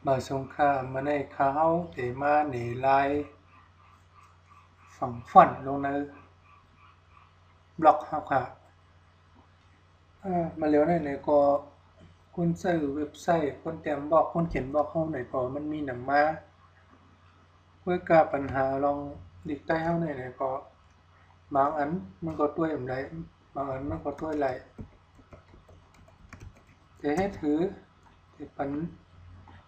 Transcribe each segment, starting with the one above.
mà song kha mà này khao để mà nể lại phẳng phẳng luôn này block học hạ màแล้วnàyก็คนซื้อเว็บไซต์คนเตรียมบอกคนเขียนบอกเฮาไหนพอมันมีหนังมาเพื่อกับปัญหาลองดิกใต้เฮาไหนก็บางอันมันก็ช่วยได้บางอันมันก็ช่วยไหลแต่ให้ถือที่ปัน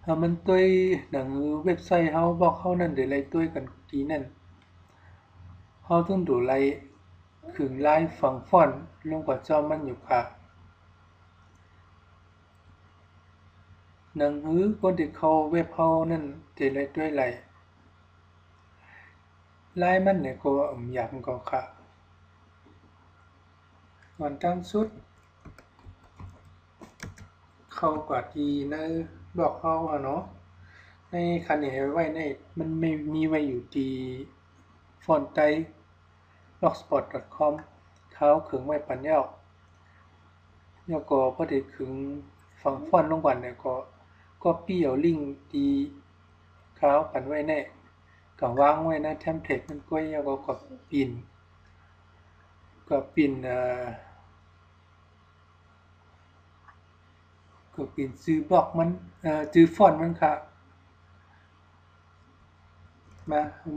ถ้ามันช่วยหนังเว็บไซต์เฮาบอกเฮานั่นได้ไล่ช่วยกันทีนั่นเฮาต้องดูไล่ขึงลายฝังฟอนต์ลงกว่าจอมันอยู่ค่ะหนังหือคนที่เขาเว็บเฮานั่นได้ไล่ช่วยไหลลายมันเนี่ยก็อยากก็ค่ะก่อนตั้งสุดเข้ากว่าทีในบอกเฮาอะเนาะในคันนี้ไว้ในมันไม่มีไว้อยู่ที่ฟอนต์ใต้ blogspot.com เขาขึงไว้ปันแล้วแล้วก็พอได้ขึงฝังฟอนต์ลงกันเนี่ยก็ปี้เอาลิงก์ที่เขาปันไว้แน่ก็วางไว้ในเทมเพลตมันก็แล้วก็ปิ่นก็ปิ่นชื่อบล็อกมันชื่อฟอนต์มันค่ะ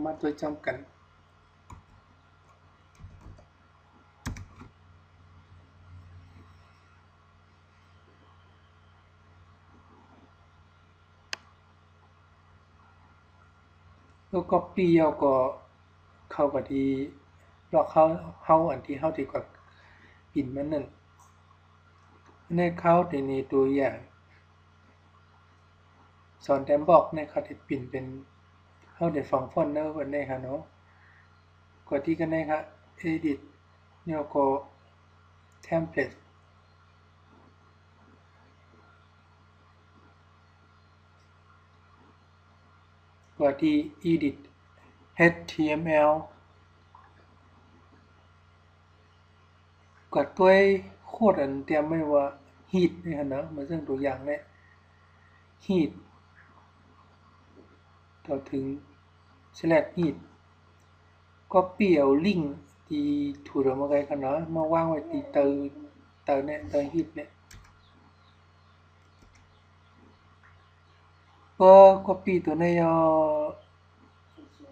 มาตัวจำกันแล้วก็ปี้แล้วก็เข้าไปที่บล็อกเฮาอันที่เฮาที่ก็ปิ่นมันนั่นในเขาที่นี่ตัวอย่างสอนแต้มบอกในเขาที่ปิ่นเป็นเฮาได้ฝังฟอนต์เนอะวันนี้ค่ะเนาะกดที่กันได้ค่ะ edit แล้วก็ template กดที่ edit html กดตัวโคดอันเตรียมไว้ว่า heat นี่ค่ะเนาะมาซึ่งตัวอย่างเนี่ย heat ต่อถึง slash heat copy เอาลิงก์ที่ถูกเอามาไว้ค่ะเนาะมาวางไว้ที่เตอเนี่ยเตอ heat เนี่ยก็ copy ตัวนี้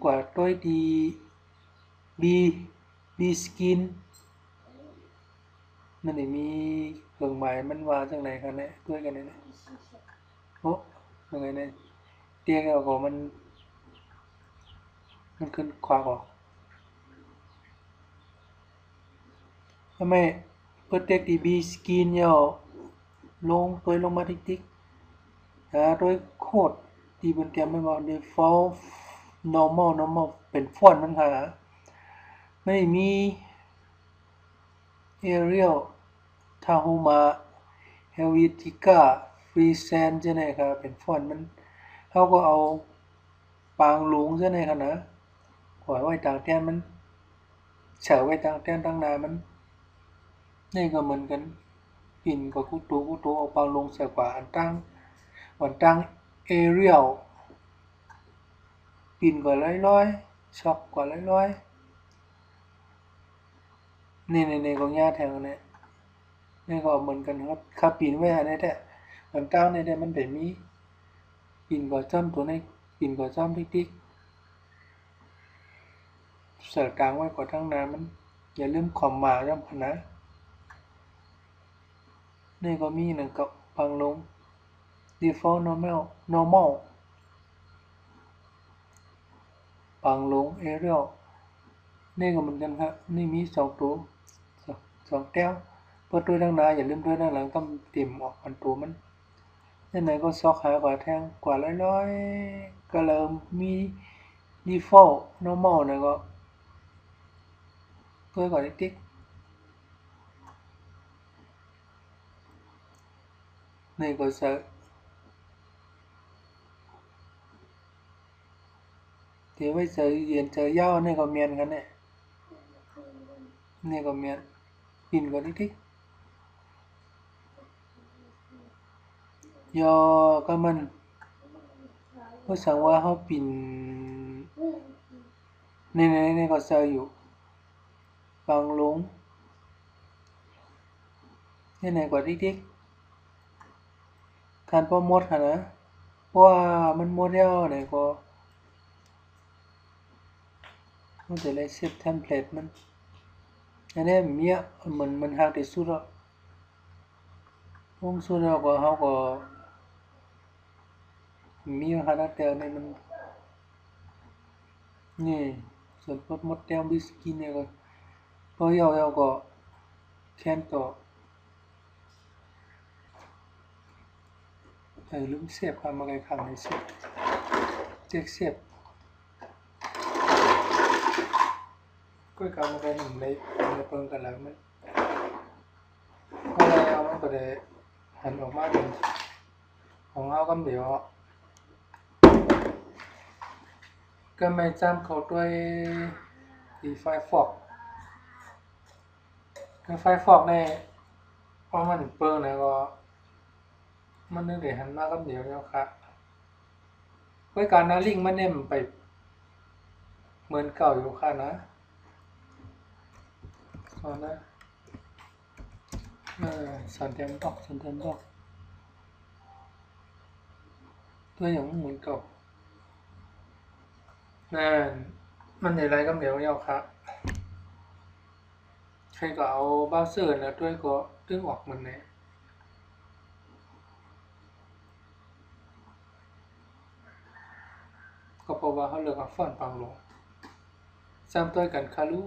กว่าตัวที่ b skin มันนี่มีเครื่องหมายมันว่าจังไหนคะเนี่ยด้วยกันเนี่ยโอ้ยังไงเนี่ยเตียงเอาของมันขึ้นขวาออกทำไมเปิดเต็กที่ b skin ย่อลงตัวลงมาติ๊กๆโดยโคดที่มันเตรียมไว้ว่า default normal เป็นฟอนต์มันค่ะไม่มี Arial Tahoma Helvetica Free Sans ใช่ไหมครับเป็นฟอนต์มันเขาก็เอาปางหลงใช่ไหมครับนะขอไว้ต่างแต้นมันเฉาไว้ต่างแต้นตั้งนานมันนี่ก็เหมือนกันปิ่นกับกูตูเอาปางลงเสียกว่าอันตั้ง Arial ปิ่นกว่าร้อยช็อกกว่าร้อยนี่ก็ง่ายแทงเนี่ยนี่ก็เหมือนกันครับข้าปิ่นไว้หาได้แต่อันตั้งเนี่ยมันเป็นมีปิ่นกว่าจ้ำตัวในปิ่นกว่าจ้ำติ๊กๆเสือกลางไว้กว่าทั้งน้ำมันอย่าลืมคอมมาย่ำพนะนี่ก็มีหนึ่งกับพังลง default normal พังลง Arial นี่ก็เหมือนกันครับนี่มีสองตัวสองแต้วเปิดด้วยทั้งหน้าอย่าลืมด้วยทั้งหลังต้องเตรียมออกอันตัวมันไหนก็ซอกหากว่าแทงกว่าร้อยก็เริ่มมี default normal นะก็เพื่อก่อนติ๊กนี่ก็จะเดี๋ยวไว้เจอเย็นเจอย่านี่ก็เมียนกันเนี่ยนี่ก็เมียนปินก่อนติ๊กยอก็มัน ก็สังว่าเขาปิ่นในก็เจออยู่บางลงในกว่าดิกๆการป้อมดค่ะนะเพราะว่ามันหมดแล้วไหนก็มันจะเลยเซฟเทมเพลตมันอันนี้เมียมันหากที่สุดแล้วสุดแล้วก็เขาก็มีขนาดแต่ในมันนี่ส่วนพวกมดแดงบิสกินเนี่ยก็พอยาวๆก็แคนต่อลืมเสียบความอะไรคำในเสียบเจ็กเสียบก็กำอะไรหนึ่งในเปิงกันแล้วมันพอแล้วมันก็ได้หันออกมาเป็นของเขาก็เดี๋ยวก็ไม่จำเขาด้วยที่ไฟฟอกไฟฟอกในพอมันเปิงเนี่ยก็มันนึกได้หันมาก็เดี๋ยวแล้วครับเพื่อการนาลิงมันเนี่ยมันไปเหมือนเก่าอยู่ค่ะนะสอนนะสอนเต็มบอกสอนเต็มบอกตัวอย่างเหมือนเก่านั่นมันอะไรก็เดี๋ยวแล้วครับใครก็เอาบ้าเซอร์แล้วด้วยก็ดึงออกมันเนี่ยก็เพราะว่าเขาเลือกเอาฟอนต์ปังลงซ้ำตัวกันคารุ